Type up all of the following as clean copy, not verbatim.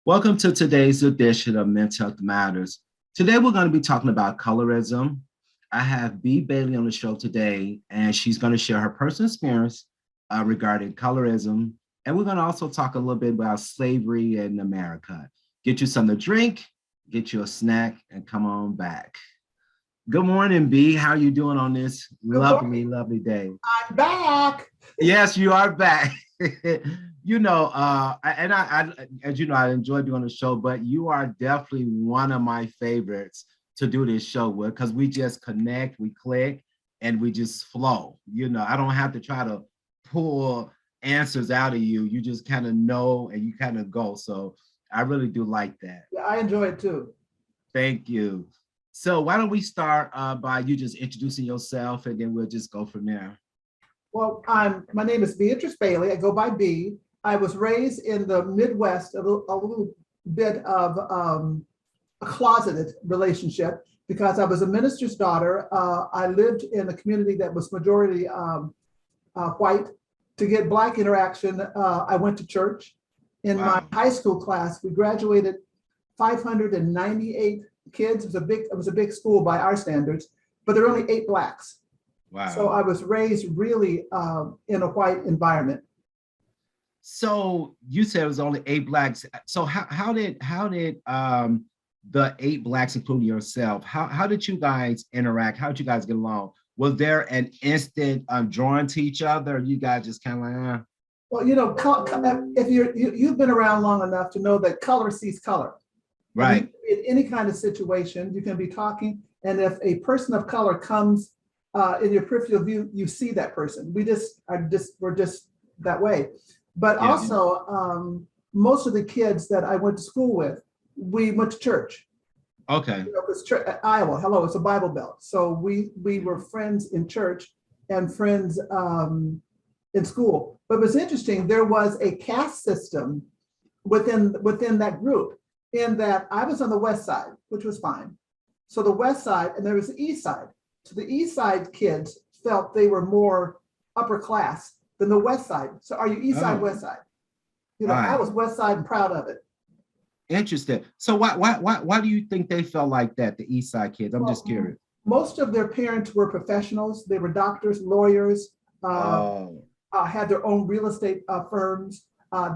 Welcome to today's edition of Mental Health Matters. Today, we're going to be talking about colorism. I have B. Bailey on the show today, and she's going to share her personal experience regarding colorism. And we're going to also talk a little bit about slavery in America. Get you something to drink, get you a snack, and come on back. Good morning, B. How are you doing on this Good lovely, morning. lovely day? I'm back. Yes, you are back. As you know, I enjoy doing the show, but you are definitely one of my favorites to do this show with because we just connect, we click, and we just flow. I don't have to try to pull answers out of you. You just kind of know and you kind of go. So I really do like that. Yeah, I enjoy it too. Thank you. So why don't we start by you just introducing yourself and then we'll just go from there. Well, my name is Beatrice Bailey. I go by B. I was raised in the Midwest, a little bit of a closeted relationship because I was a minister's daughter. I lived in a community that was majority white. To get Black interaction, I went to church. In my Wow. high school class, we graduated 598 kids. It was a big school by our standards, but there were only 8 Blacks. So Wow. I was raised really in a white environment. So you said it was only 8 Blacks. So how did the 8 Blacks, including yourself, how did you guys interact? How did you guys get along? Was there an instant drawing to each other? Or you guys just kind of like, Well, if you've been around long enough to know that color sees color. I mean, right? in any kind of situation, you can be talking, and if a person of color comes in your peripheral view, you see that person. We're just that way. But Yeah. also, most of the kids that I went to school with, we went to church. Okay. Because Iowa, hello, it's a Bible Belt. So we were friends in church and friends in school. But it was interesting. There was a caste system within that group. In that I was on the west side, which was fine. So the west side, and there was the east side. So the east side kids felt they were more upper class than the west side. So are you east side, Oh, west side? I right. was west side and proud of it. Interesting. So why do you think they felt like that, the East Side kids? I'm Well, just curious. most of their parents were professionals. They were doctors, lawyers, uh, Oh, had their own real estate firms.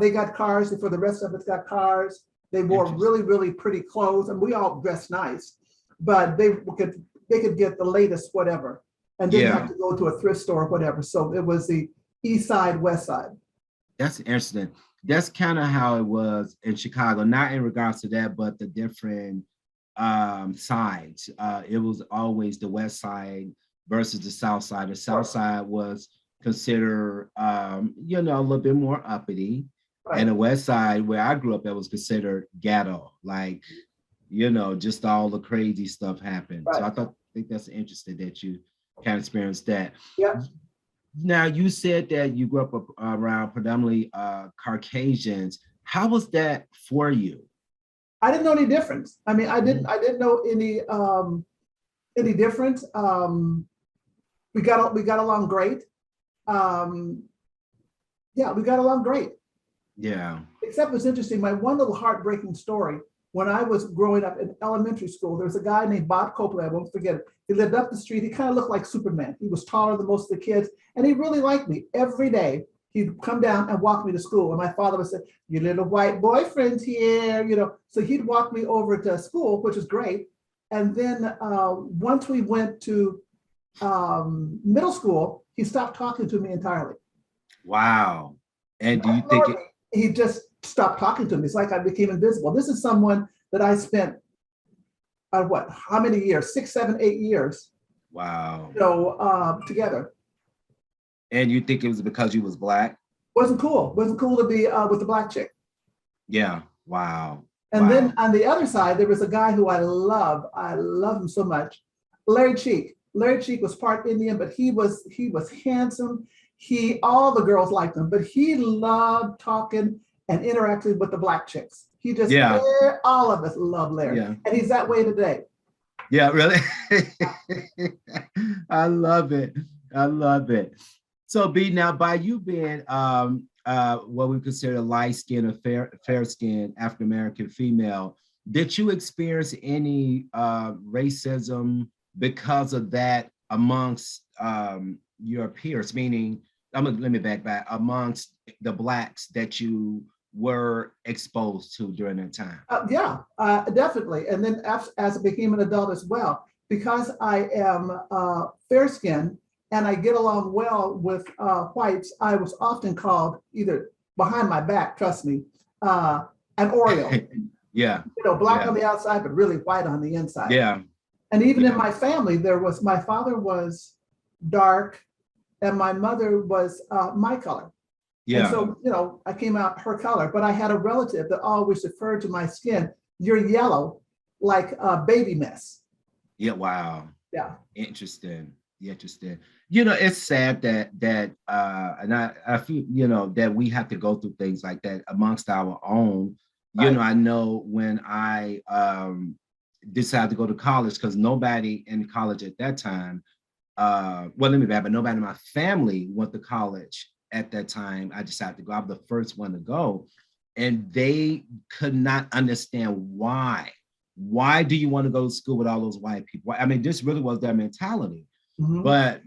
They got cars before the rest of us got cars. They wore interesting. really, really pretty clothes, and we all dressed nice. But they could get the latest whatever, and didn't have Yeah. to go to a thrift store or whatever. So it was the east side, west side. That's interesting. That's kind of how it was in Chicago, not in regards to that, but the different sides. It was always the west side versus the south side. The south Sure. side was considered, a little bit more uppity. And Right. the west side, where I grew up, that was considered ghetto, like, just all the crazy stuff happened. So Right. I think that's interesting that you kind of experienced that. Yeah. Now, you said that you grew up around predominantly Caucasians. How was that for you? I didn't know any difference. I mean, I didn't. Mhm. I didn't know any difference. We got along great. Um, yeah, we got along great. Yeah. Except it's interesting. My one little heartbreaking story. When I was growing up in elementary school, there was a guy named Bob Copeland. I won't forget it. He lived up the street. He kind of looked like Superman. He was taller than most of the kids, and he really liked me. Every day, he'd come down and walk me to school. And my father would say, "Your little white boyfriend's here." So he'd walk me over to school, which was great. And then once we went to middle school, he stopped talking to me entirely. Wow. And do you think Ignored it? me. He just stopped talking to me. It's like I became invisible. This is someone that I spent what? How many years? 6, 7, 8 years. Wow. Together. And you think it was because you was black? Wasn't cool. Wasn't cool to be with the black chick. Yeah. Wow. And then Wow. on the other side, there was a guy who I love. I love him so much. Larry Cheek. Larry Cheek was part Indian, but he was handsome. All the girls liked him, but he loved talking and interacting with the black chicks. Yeah. All of us love Larry, Yeah. and he's that way today. Yeah. Really. I love it. I love it. So, B, now by you being what we consider light skin or fair skin African American female. Did you experience any racism because of that amongst your peers? Meaning, let me back amongst the blacks that you were exposed to during that time. Yeah, definitely. And then as I became an adult as well, because I am fair skinned and I get along well with whites, I was often called, either behind my back, trust me, an oreo. Yeah. You know, black Yeah. on the outside, but really white on the inside. Yeah. And even Yeah. in my family, my father was dark and my mother was my color. And Yeah. so, you know, I came out her color, but I had a relative that always referred to my skin, "You're yellow, like a baby mess." Yeah. Wow. Yeah. Interesting. Interesting. You know, it's sad and I feel, you know, that we have to go through things like that amongst our own. You know, Right. I know when I decided to go to college, because nobody in college at that time, well, let me back, but nobody in my family went to college at that time. I decided to go. I was the first one to go. And they could not understand why. Why do you want to go to school with all those white people? I mean, this really was their mentality. Mhm. But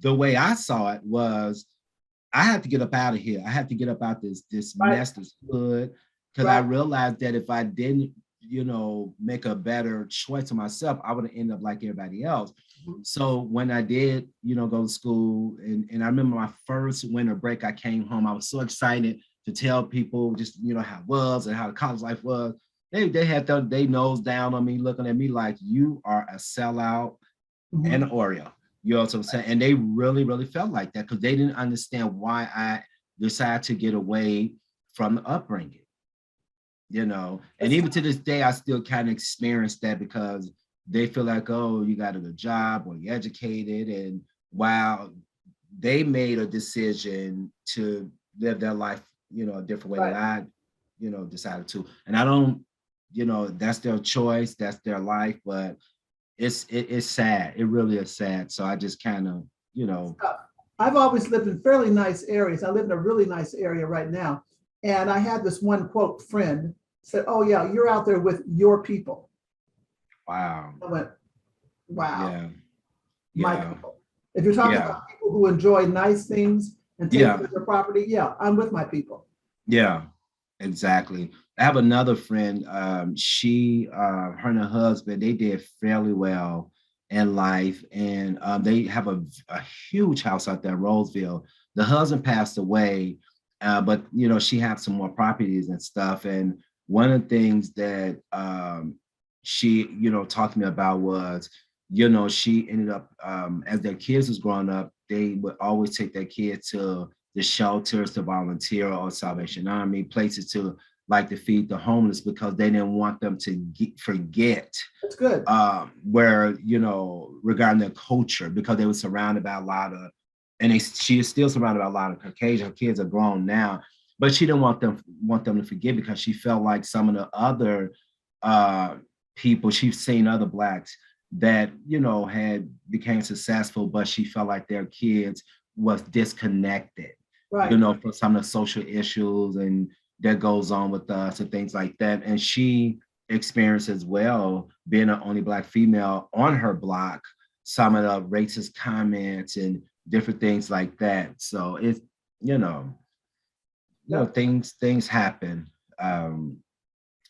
the way I saw it was, I had to get up out of here. I had to get up out this Right. mess, this hood, because I Right. realized that if I didn't, you know, make a better choice for myself, I would have ended up like everybody else. Mhm. So when I did, you know, go to school, and I remember my first winter break, I came home. I was so excited to tell people just, you know, how it was and how the college life was. They had they nose down on me, looking at me like, you are a sellout and Mhm. an Oreo. You know what I'm saying? And they really, really felt like that because they didn't understand why I decided to get away from the upbringing, you know. And It's even to this day, I still kind of experience that because they feel like, oh, you got a good job or you're educated. And while they made a decision to live their life, you know, a different way that right. I, you know, decided to. And I don't, you know, that's their choice, that's their life, but it's sad. It really is sad. So I just kind of, you know, Uh, I've always lived in fairly nice areas. I live in a really nice area right now. And I had this one quote friend said, "Oh yeah, you're out there with your people." wow. I went, "Wow, Yeah. my Yeah. people." If you're talking Yeah. about people who enjoy nice things and take care Yeah. of their property, yeah, I'm with my people. Yeah. Exactly. I have another friend. Her and her husband, they did fairly well in life, and they have a huge house out there in Roseville. The husband passed away, but you know she had some more properties and stuff. And one of the things that she, you know, talked to me about was, you know, she ended up as their kids was growing up, they would always take their kids to the shelters to volunteer or Salvation Army, places to like to feed the homeless because they didn't want them to forget That's good. where, you know, regarding their culture, because they were surrounded by a lot of, she is still surrounded by a lot of Caucasian. Her kids are grown now, but she didn't want them to forget because she felt like some of the other uh, people she's seen, other blacks that, you know, had became successful, but she felt like their kids was disconnected, you Right. know, for some of the social issues and that goes on with us and things like that. And she experienced as well, being the only black female on her block, some of the racist comments and different things like that. So it's, you know, Yeah. things happen.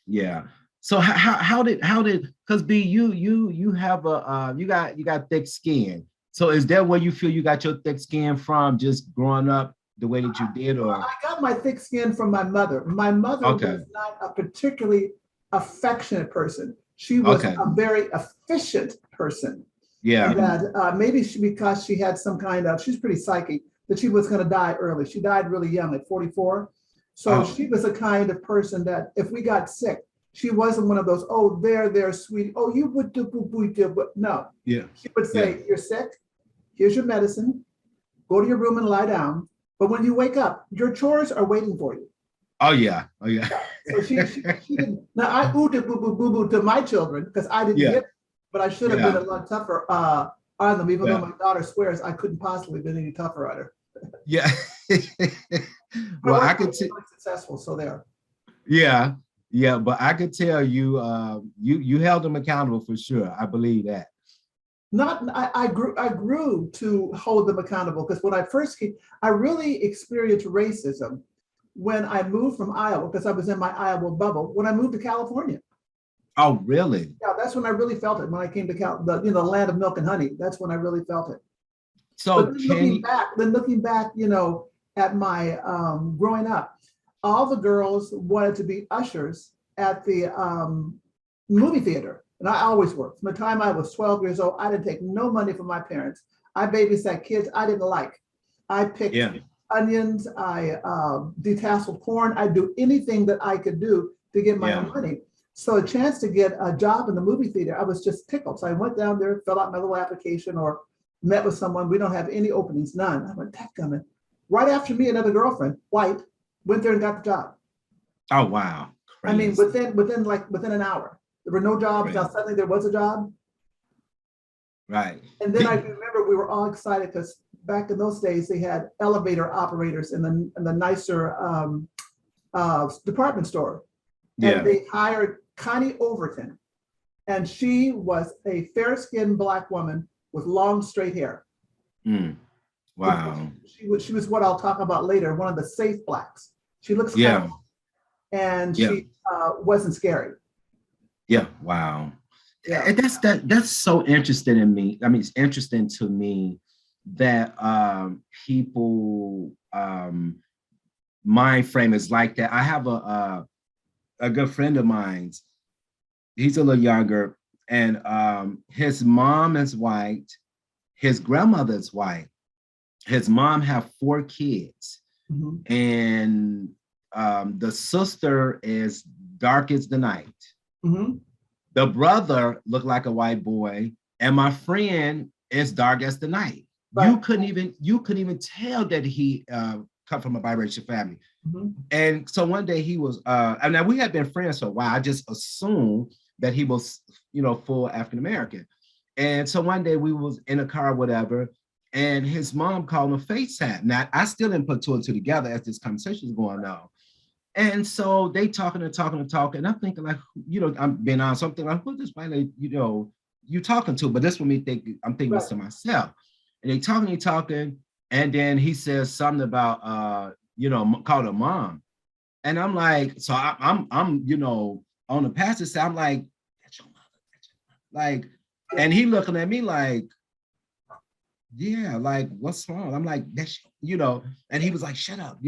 Yeah. So how did because B, you have a you got thick skin. So is that where you feel you got your thick skin from, just growing up the way that you did, Well, or I got my thick skin from my mother. My mother okay, was not a particularly affectionate person. She was okay, a very efficient person. And yeah, that maybe because she had some kind of, she's pretty psychic, that she was going to die early. She died really young at 44. So oh, she was a kind of person that if we got sick, she wasn't one of those, "Oh, there, sweetie. Oh, you would do, but no." yeah, She would yeah, say, "You're sick. Here's your medicine. Go to your room and lie down. But when you wake up, your chores are waiting for you." oh yeah, oh yeah, Yeah. So she didn't. Now I ooh boo boo boo boo to my children because I didn't yeah, get it, but I should have been yeah, a lot tougher on them. Even though yeah, my daughter swears I couldn't possibly been any tougher on her. yeah. My Well, I work could was really successful, so there. yeah, yeah, but I could tell you, you held them accountable for sure. I believe that. Not I grew to hold them accountable because when I first came, I really experienced racism when I moved from Iowa because I was in my Iowa bubble. When I moved to California, Oh, really? yeah, that's when I really felt it. When I came to the land of milk and honey, that's when I really felt it. But So can you? then looking back, at my growing up, all the girls wanted to be ushers at the movie theater. And I always worked. From the time I was 12 years old, I didn't take no money from my parents. I babysat kids I didn't like. I picked Yeah, onions, I detasseled corn. I do anything that I could do to get my own yeah. money. So a chance to get a job in the movie theater, I was just tickled. So I went down there, filled out my little application or met with someone. We don't have any openings, none. I went, that coming. Right after me, another girlfriend, white, went there and got the job. Oh, wow. I mean, Crazy. within an hour. There were no jobs. Now Crazy. suddenly there was a job. Right. And then I remember we were all excited because back in those days they had elevator operators in the nicer department store. And Yeah. they hired Connie Overton. And she was a fair-skinned Black woman with long straight hair. Mm. Wow. She was what I'll talk about later, one of the safe Blacks. She looks kind Yeah. of, and Yeah. she wasn't scary. Yeah. Wow. Yeah. And that's so interesting in me. I mean, it's interesting to me that people mind frame is like that. I have a good friend of mine. He's a little younger, and his mom is white, his grandmother is white. His mom have 4 kids, Mhm. and the sister is dark as the night. Mhm. The brother looked like a white boy, and my friend is dark as the night. Right. You couldn't even tell that he come from a biracial family. Mhm. And so one day he was, and now we had been friends for a while. I just assumed that he was, full African American. And so one day we was in a car, whatever, and his mom called him FaceTime. Now I still didn't put two and two together as this conversation is going on. And so they talking and talking and talking. And I'm thinking like, I'm being on something like, who this white lady, you talking to? But this for me, I'm thinking Right. this to myself. And they talking, and then he says something about, called her mom. And I'm like, so I'm, on the pastor side, I'm like, that's your mother. Like, and he looking at me like, yeah, like what's wrong? I'm like, and he was like, shut up,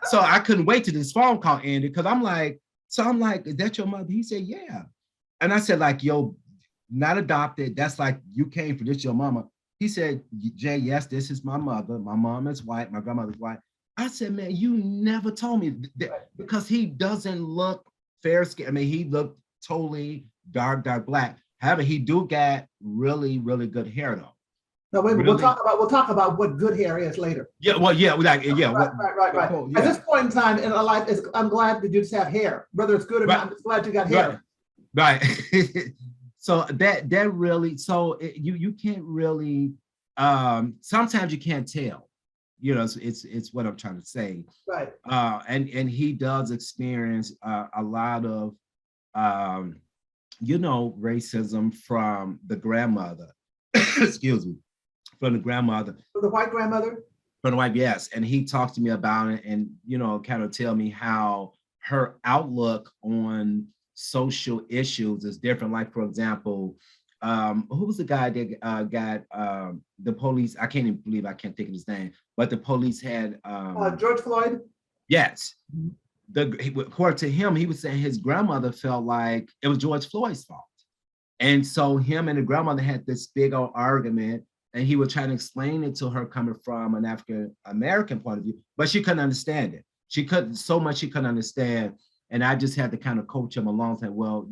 So I couldn't wait till this phone call ended because I'm like, is that your mother? He said, yeah. And I said, like, yo, not adopted. That's like you came for this, your mama. He said, Jay, yes, this is my mother. My mom is white, my grandmother's white. I said, man, you never told me that because he doesn't look fair skin. I mean, he looked totally dark black. However, he do got really, really good hair though. No, wait, really? we'll talk about what good hair is later. Yeah, well, yeah, like, yeah. Right. Yeah. At this point in time in our life, I'm glad that you just have hair, whether it's good or not. I'm just glad you got hair. Right. So that really, you can't really. Sometimes you can't tell. It's what I'm trying to say. Right. And he does experience a lot of racism from the grandmother. Excuse me, from the grandmother. For the white grandmother? From the white, yes. And he talked to me about it and, kind of tell me how her outlook on social issues is different. Like, for example, who was the guy that got the police? I can't even believe I can't think of his name, but the police had George Floyd? Yes. According to him, he was saying his grandmother felt like it was George Floyd's fault. And so him and the grandmother had this big old argument, and he was trying to explain it to her coming from an African American point of view, but she couldn't understand it. She couldn't understand. And I just had to kind of coach him along, saying, well,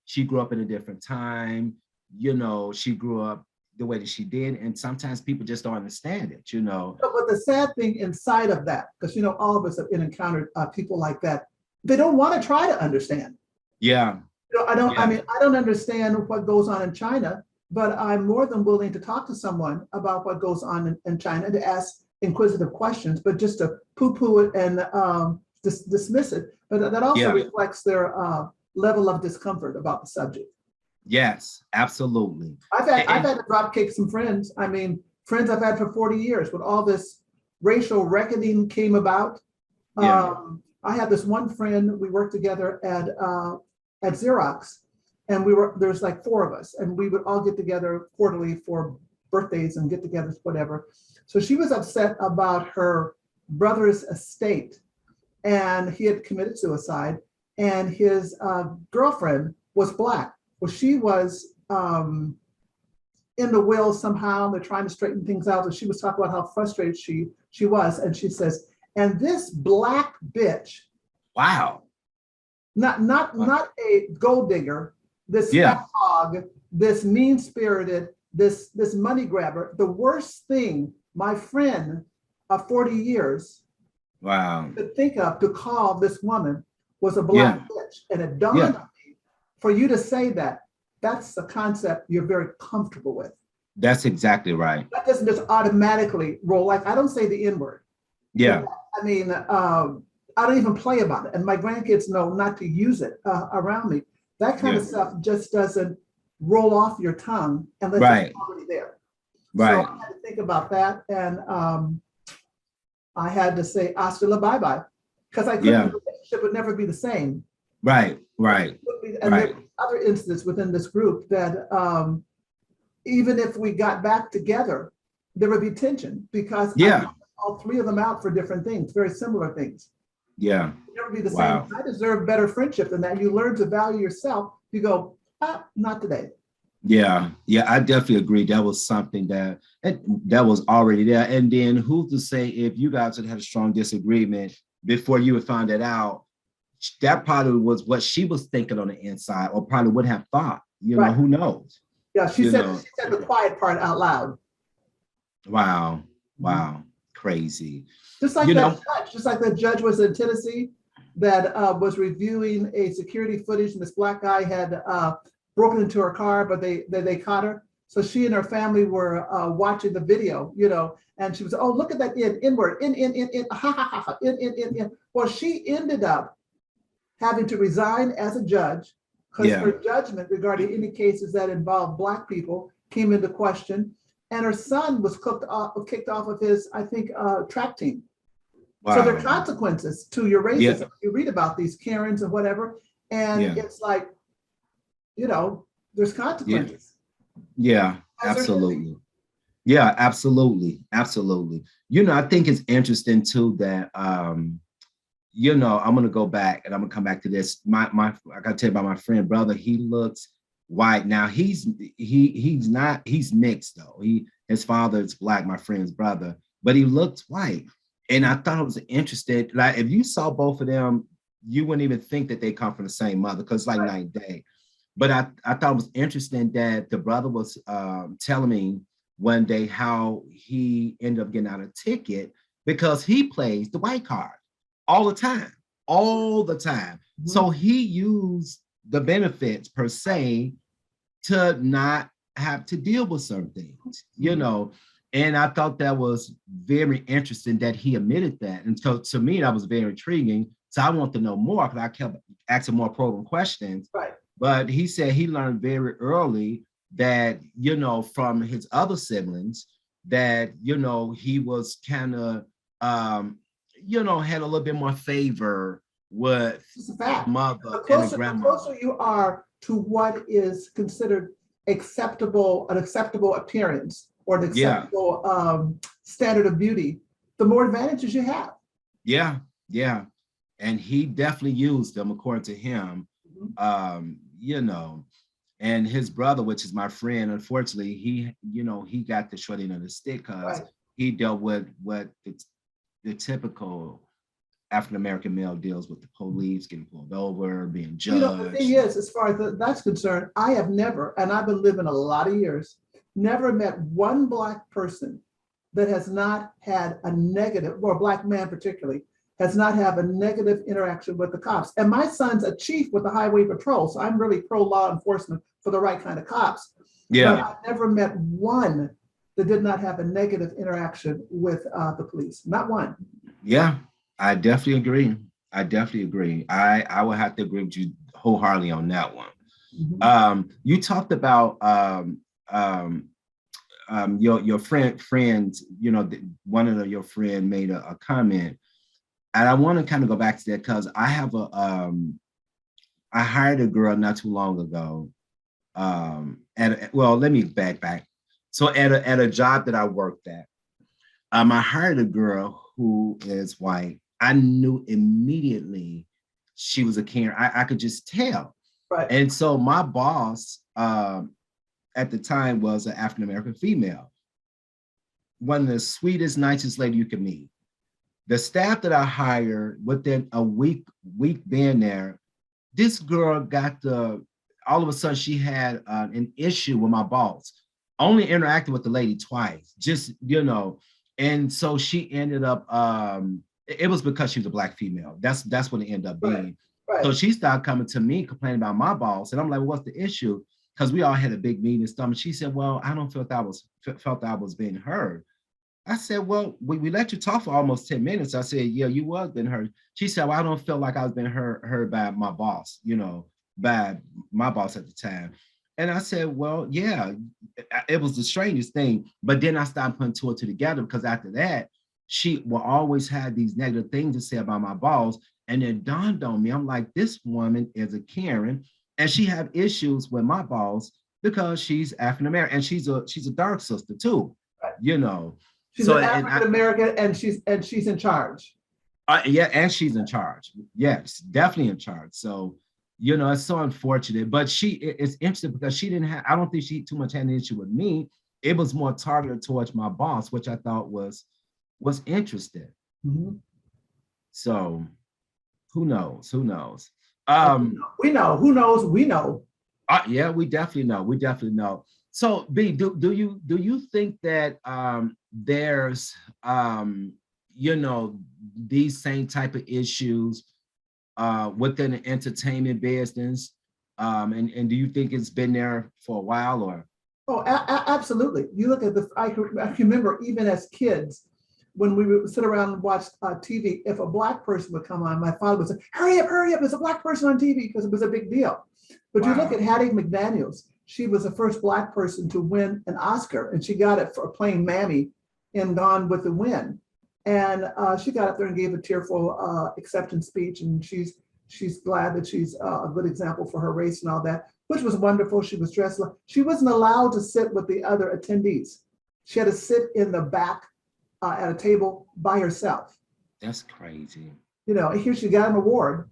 she grew up in a different time. She grew up the way that she did. And sometimes people just don't understand it, But the sad thing inside of that, because, all of us have encountered people like that, they don't want to try to understand. Yeah. I don't understand what goes on in China, but I'm more than willing to talk to someone about what goes on in China to ask inquisitive questions, but just to poo-poo it and dismiss it. But that also reflects their level of discomfort about the subject. Yes, absolutely. I've had to drop kick some friends. I mean, friends I've had for 40 years. When all this racial reckoning came about, I had this one friend. We worked together at Xerox, and there's like 4 of us, and we would all get together quarterly for birthdays and get-togethers, whatever. So she was upset about her brother's estate, and he had committed suicide, and his girlfriend was Black. Well, she was in the will somehow. They're trying to straighten things out, and she was talking about how frustrated she was, and she says, "And this Black bitch." Wow. Not a gold digger, this fat hog, this mean-spirited, this money grabber. The worst thing my friend of 40 years could think of to call this woman was a Black bitch. And it dawned on me, for you to say that, that's a concept you're very comfortable with. That's exactly right. That doesn't just automatically roll. Like, I don't say the N-word. Yeah. I mean, I don't even play about it. And my grandkids know not to use it around me. That kind of stuff just doesn't roll off your tongue unless it's already there. Right. So I had to think about that. And I had to say, hasta la bye-bye. Because I couldn't, the relationship would never be the same. Right. And there were other incidents within this group that even if we got back together, there would be tension because I all 3 of them out for different things, very similar things. Yeah. Never be the same. I deserve better friendship than that. You learn to value yourself. You go, not today. Yeah, I definitely agree. That was something that was already there. And then who's to say if you guys had a strong disagreement before you would find it out, that probably was what she was thinking on the inside, or probably would have thought. You know, who knows? Yeah, she said the quiet part out loud. Wow, crazy. Just like that judge was in Tennessee that was reviewing a security footage, and this Black guy had broken into her car, but they caught her. So she and her family were watching the video, and she was, oh, look at that N-word, ha ha ha, in. Well, she ended up having to resign as a judge because her judgment regarding any cases that involved Black people came into question, and her son was kicked off of his, I think, track team. Wow. So there are consequences to your racism. Yeah. You read about these Karens and whatever, and it's like, there's consequences. Yeah, absolutely. Yeah, absolutely. I think it's interesting too that I'm gonna go back and I'm gonna come back to this. I gotta tell you about my friend brother. He looks white. Now he's mixed though. His father is Black, my friend's brother, but he looks white. And I thought it was interesting. Like if you saw both of them, you wouldn't even think that they come from the same mother because it's like night and day. But I thought it was interesting that the brother was telling me one day how he ended up getting out a ticket because he plays the white card all the time. Mm-hmm. So he used the benefits per se to not have to deal with certain things, And I thought that was very interesting that he admitted that. And so to me, that was very intriguing. So I want to know more because I kept asking more probing questions. Right. But he said he learned very early that, from his other siblings, that, he was kind of, had a little bit more favor with mother and the grandmother. The closer you are to what is considered an acceptable appearance or an acceptable standard of beauty, the more advantages you have. Yeah. And he definitely used them according to him. And his brother, which is my friend, unfortunately, he got the short end of the stick because he dealt with what the typical African-American male deals with: the police getting pulled over, being judged. The thing is, as far as that's concerned, I have never, and I've been living a lot of years, never met one Black person that has not had a negative, or a Black man particularly, has not had a negative interaction with the cops. And my son's a chief with the Highway Patrol, so I'm really pro law enforcement for the right kind of cops. Yeah. But I've never met one that did not have a negative interaction with the police. Not one. Yeah, I definitely agree. I definitely agree. I will have to agree with you wholeheartedly on that one. Mhm. You talked about um, your friends. You know, one of your friend made a comment, and I want to kind of go back to that because I hired a girl not too long ago. Well, let me back. So at a job that I worked at, I hired a girl who is white. I knew immediately she was a Karen. I could just tell. Right. And so my boss at the time was an African American female, one of the sweetest, nicest lady you could meet. The staff that I hired within a week being there, this girl got the all of a sudden she had an issue with my boss. Only interacted with the lady twice, just and so she ended up. It was because she was a black female. That's what it ended up Right. being. Right. So she started coming to me complaining about my boss, and I'm like, well, "What's the issue?" Because we all had a big meeting and stuff. And she said, "Well, I don't feel that I was being heard." I said, well, we let you talk for almost 10 minutes. I said, yeah, you was being heard. She said, well, I don't feel like I was being heard by my boss, by my boss at the time. And I said, well, yeah, it was the strangest thing. But then I started putting two and two together because after that, she will always have these negative things to say about my boss. And it dawned on me, I'm like, this woman is a Karen and she have issues with my boss because she's African American and she's a dark sister too, Right. you know. She's an African American, and she's in charge. Yeah, and she's in charge. Yes, definitely in charge. So, it's so unfortunate. But it's interesting because she didn't have. I don't think she too much had an issue with me. It was more targeted towards my boss, which I thought was interesting. Mm-hmm. So, who knows? Who knows? We know. Who knows? We know. Yeah, we definitely know. We definitely know. So, B, do you think that there's these same type of issues within the entertainment business? And do you think it's been there for a while or? Oh, absolutely. You look at I can remember even as kids when we would sit around and watch TV. If a black person would come on, my father would say, hurry up, there's a black person on TV because it was a big deal. But wow. You look at Hattie McDaniels, she was the first black person to win an Oscar, and she got it for playing Mammy in Gone with the Wind. And she got up there and gave a tearful acceptance speech, and she's glad that she's a good example for her race and all that, which was wonderful. She was dressed. She wasn't allowed to sit with the other attendees. She had to sit in the back at a table by herself. That's crazy. Here she got an award.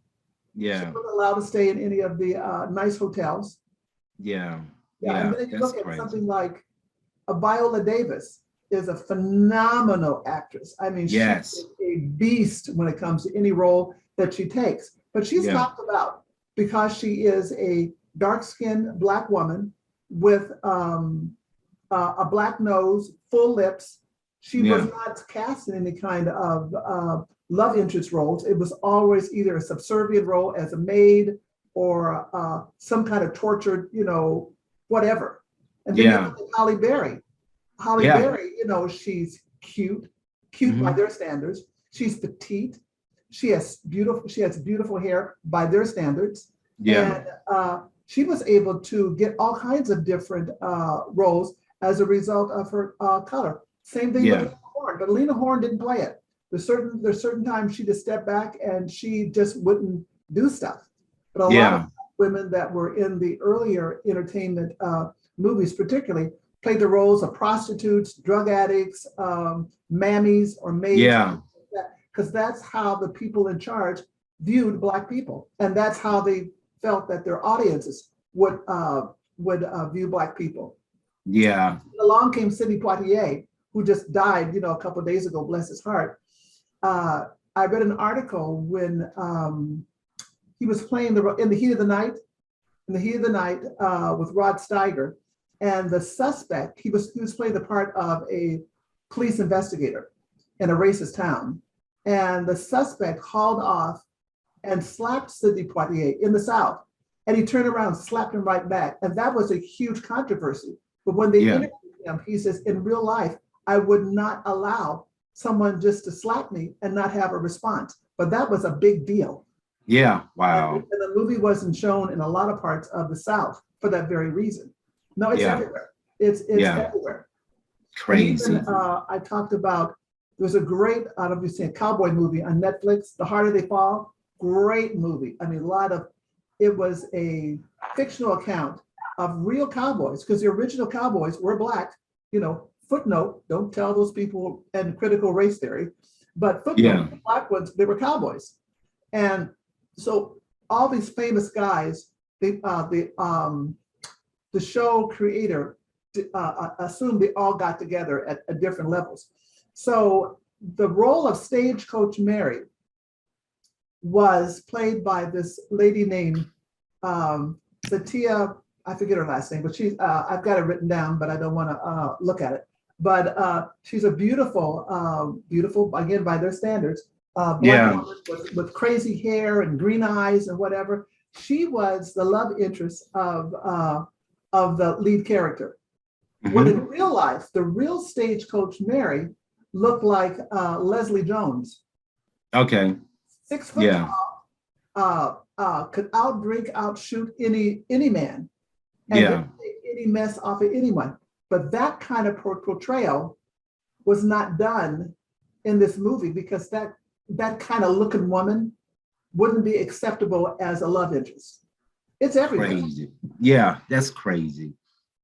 Yeah. She wasn't allowed to stay in any of the nice hotels. Yeah. And then you look at something like Viola Davis is a phenomenal actress. I mean, yes. She's a beast when it comes to any role that she takes. But she's talked about because she is a dark-skinned black woman with a black nose, full lips. She was not cast in any kind of love interest roles. It was always either a subservient role as a maid or some kind of tortured, whatever. And then you look at Halle Berry. Halle Berry, she's cute mm-hmm. by their standards. She's petite. She has beautiful hair by their standards. Yeah. And she was able to get all kinds of different roles as a result of her color. Same thing with Lena Horne, but Lena Horne didn't play it. There's certain times she just stepped back and she just wouldn't do stuff. But a lot of women that were in the earlier entertainment movies, particularly, played the roles of prostitutes, drug addicts, mammies, or maids. Yeah. Because that's how the people in charge viewed black people, and that's how they felt that their audiences would view black people. Yeah. Along came Sidney Poitier, who just died, a couple of days ago. Bless his heart. I read an article when he was playing in the heat of the night. In the heat of the night with Rod Steiger, and the suspect he was playing the part of a police investigator in a racist town. And the suspect hauled off and slapped Sidney Poitier in the South. And he turned around and slapped him right back. And that was a huge controversy. But when they interviewed He says, in real life, I would not allow someone just to slap me and not have a response. But that was a big deal. Yeah. And Wow. the movie wasn't shown in a lot of parts of the South for that very reason. No, it's Yeah. everywhere. It's Yeah. everywhere. And even Crazy. I talked about, there's a great, I don't know if you've seen a cowboy movie on Netflix, The Harder They Fall. Great movie. I mean, it was a fictional account of real cowboys, because the original cowboys were black. Footnote, don't tell those people in critical race theory, but Yeah. footnote, the black ones, they were cowboys. And so all these famous guys, the show creator assumed they all got together at different levels. So the role of Stagecoach Mary was played by this lady named Satya. I forget her last name, but I've got it written down, but I don't want to look at it. But she's a beautiful, again, by their standards, black Yeah. woman with crazy hair and green eyes and whatever. She was the love interest of the lead character. When in real life, the real Stagecoach Mary looked like Leslie Jones. Okay. 6 foot Yeah. could outdrink, outshoot any man, and Yeah. didn't take any mess off of anyone. But that kind of portrayal was not done in this movie, because that kind of looking woman wouldn't be acceptable as a love interest. It's everywhere. Crazy. Yeah, that's crazy.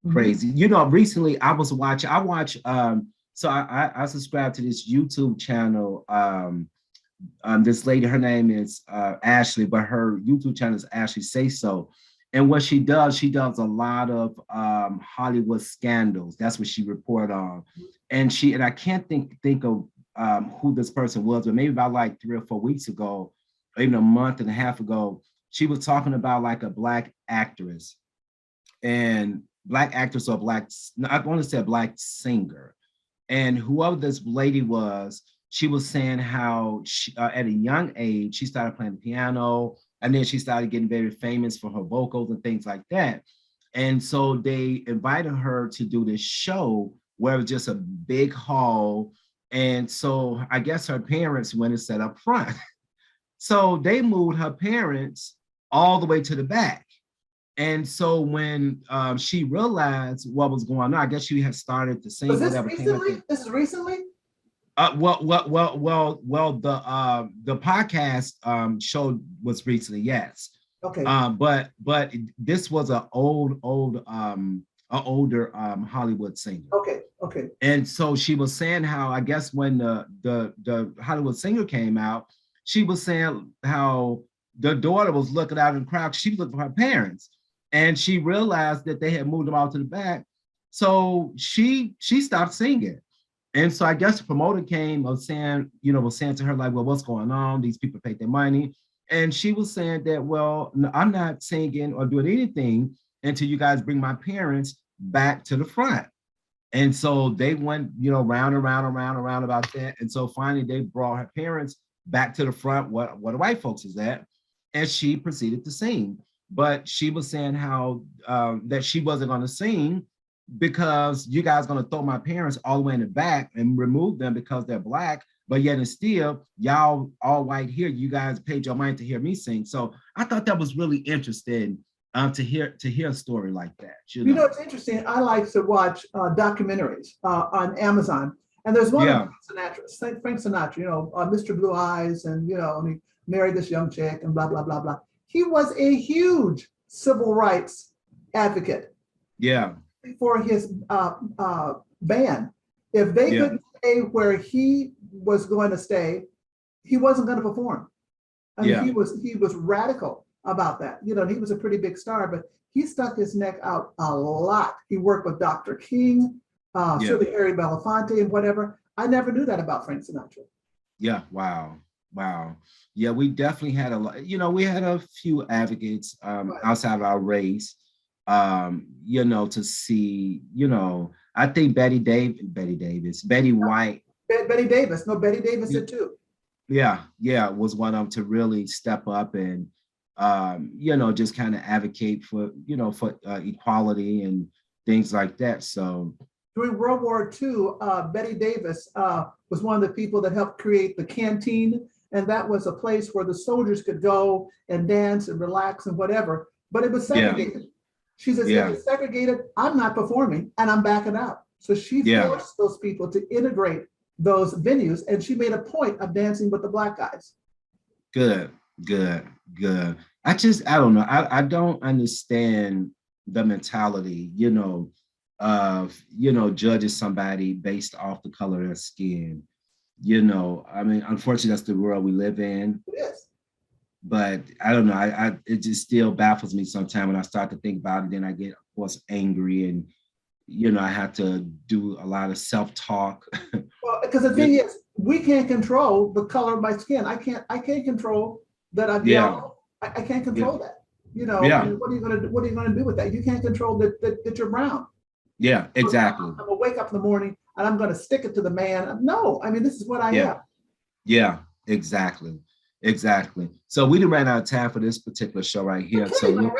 Mhm. Crazy. Recently I watch so I subscribe to this YouTube channel. This lady, her name is Ashley, but her YouTube channel is Ashley Say So. And what she does a lot of Hollywood scandals. That's what she reported on. And I can't think of who this person was, but maybe about like 3 or 4 weeks ago, or even a month and a half ago, she was talking about like a black actress and black actress or black, I want to say a black singer. And whoever this lady was, she was saying how at a young age, she started playing the piano, and then she started getting very famous for her vocals and things like that. And so they invited her to do this show where it was just a big hall. And so I guess her parents went and sat up front. So they moved her parents all the way to the back. And so when she realized what was going on, I guess she had started to Was sing, this whatever came up. recently? This is recently? The podcast show was recently, yes. Okay. But this was an older Hollywood singer. Okay. And so she was saying how, I guess when the Hollywood singer came out, she was saying how the daughter was looking out in the crowd. She was looking for her parents, and she realized that they had moved them out to the back. So she stopped singing. And so I guess the promoter came was saying to her, like, well, what's going on? These people paid their money. And she was saying that, well, no, I'm not singing or doing anything until you guys bring my parents back to the front. And so they went, round and round and round and round about that. And so finally they brought her parents back to the front, what the white folks is at, and she proceeded to sing. But she was saying how that she wasn't going to sing because you guys going to throw my parents all the way in the back and remove them because they're black, but yet and still, y'all all white here, you guys paid your money to hear me sing. So I thought that was really interesting to hear a story like that. It's interesting. I like to watch documentaries on Amazon, and there's one of Frank Sinatra, Mr. Blue Eyes, and and he married this young chick, and blah blah blah blah. He was a huge civil rights advocate. Yeah. For his band, if they couldn't stay where he was going to stay, he wasn't going to perform. I mean, he was radical about that. He was a pretty big star, but he stuck his neck out a lot. He worked with Dr. King, certainly Harry Belafonte and whatever. I never knew that about Frank Sinatra. Yeah. Wow. Yeah, we definitely had a lot. We had a few advocates outside of our race. To see, I think Betty White. Betty Davis. No, Betty Davis did too. Yeah, was one of them to really step up and, just kind of advocate for, for equality and things like that. So during World War II, Betty Davis was one of the people that helped create the canteen. And that was a place where the soldiers could go and dance and relax and whatever. But it was segregated. She says, if it's segregated, I'm not performing and I'm backing out. So she forced those people to integrate those venues. And she made a point of dancing with the Black guys. Good, good, good. I don't know. I don't understand the mentality, of, judging somebody based off the color of their skin. I mean, unfortunately, that's the world we live in. It is. But I don't know. It just still baffles me sometimes when I start to think about it. Then I get, of course, angry, and I have to do a lot of self-talk. Well, because the thing is, we can't control the color of my skin. I can't control that I'm yellow. I can't control that. I mean, what are you gonna do with that? You can't control that you're brown. Yeah, exactly. I'm gonna wake up in the morning and I'm gonna stick it to the man. No, I mean, this is what I am. Yeah, exactly. Exactly. So we done ran out of time for this particular show right here. Okay, So we'll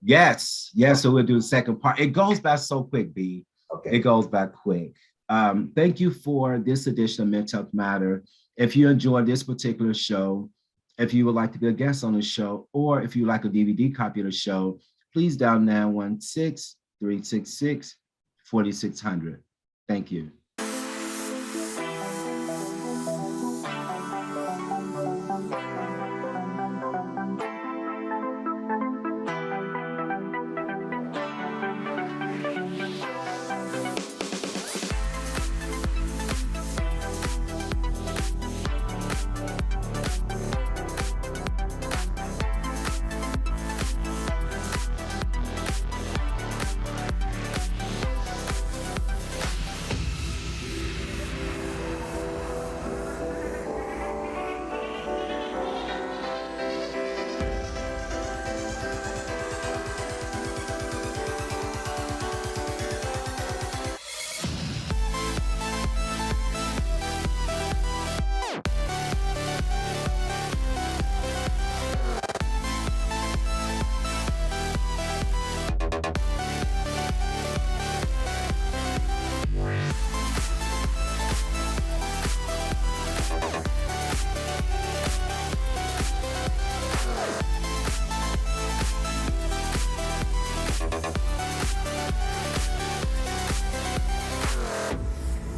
yes. So we'll do the second part. It goes by so quick, B. Okay. It goes by quick. Thank you for this edition of Mental Health Matter. If you enjoyed this particular show, if you would like to be a guest on the show, or if you like a DVD copy of the show, please dial 916-366-4600. Thank you.